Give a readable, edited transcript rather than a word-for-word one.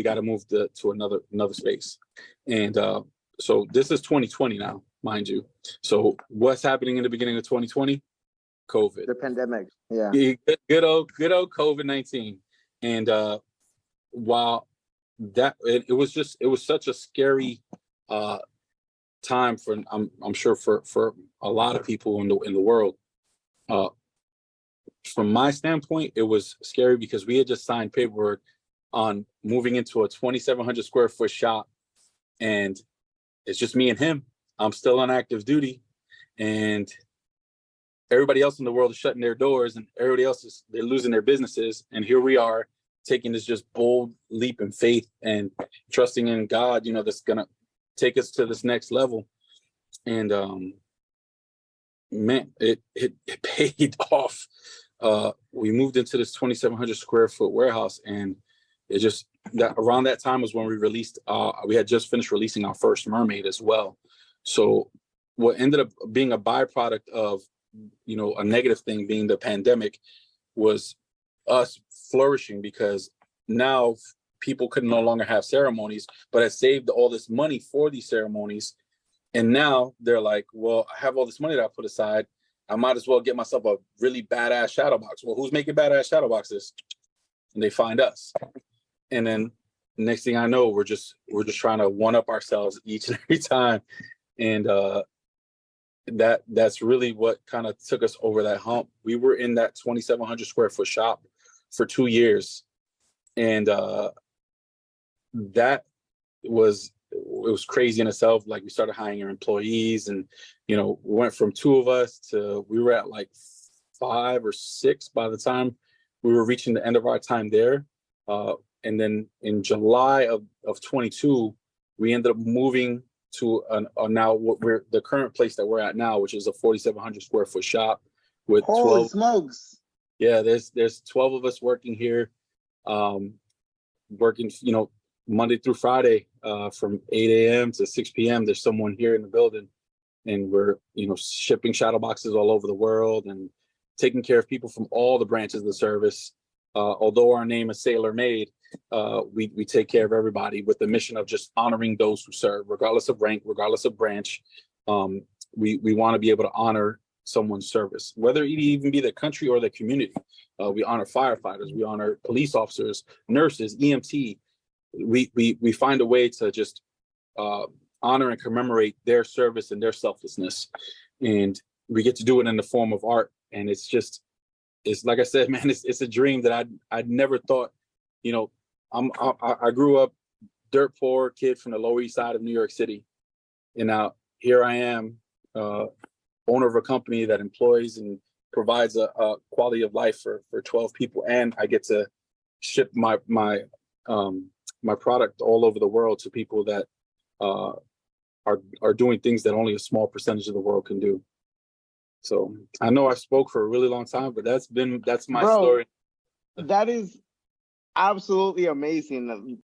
we got to move to another space. And so this is 2020 now, mind you. So what's happening in the beginning of 2020? COVID. The pandemic. Yeah. Good old COVID-19. And while that it was such a scary time for I'm sure for a lot of people in the world. From my standpoint, it was scary because we had just signed paperwork on moving into a 2,700 square foot shop, and it's just me and him. I'm still on active duty, and everybody else in the world is shutting their doors, and everybody else they're losing their businesses. And here we are taking this just bold leap in faith and trusting in God, that's gonna take us to this next level. And man, it paid off. We moved into this 2,700 square foot warehouse, and it just around that time was when we released. We had just finished releasing our first mermaid as well. So what ended up being a byproduct of a negative thing being the pandemic was us flourishing, because now people could no longer have ceremonies, but had saved all this money for these ceremonies. And now they're like, well, I have all this money that I put aside. I might as well get myself a really badass shadow box. Well, who's making badass shadow boxes? And they find us. And then next thing I know, we're just trying to one up ourselves each and every time. And that's really what kind of took us over that hump. We were in that 2,700 square foot shop for 2 years. And that was crazy in itself. Like, we started hiring our employees, and we went from 2 of us to we were at like 5 or 6 by the time we were reaching the end of our time there. And then in July of 22, we ended up moving to now we're the current place that we're at now, which is a 4,700 square foot shop with Holy 12 smokes. Yeah, there's 12 of us working here, working Monday through Friday, from 8 a.m. to 6 p.m. There's someone here in the building, and we're shipping shadow boxes all over the world and taking care of people from all the branches of the service. Although our name is Sailor Made, we take care of everybody with the mission of just honoring those who serve, regardless of rank, regardless of branch. We want to be able to honor someone's service, whether it even be the country or the community. We honor firefighters, we honor police officers, nurses, EMT. We find a way to just honor and commemorate their service and their selflessness, and we get to do it in the form of art. And it's like I said, man, it's a dream that I'd never thought. I grew up dirt poor kid from the Lower East Side of New York City, and now here I am, owner of a company that employs and provides a quality of life for 12 people, and I get to ship my product all over the world to people that are doing things that only a small percentage of the world can do. So I know I spoke for a really long time, but that's my story. That is absolutely amazing.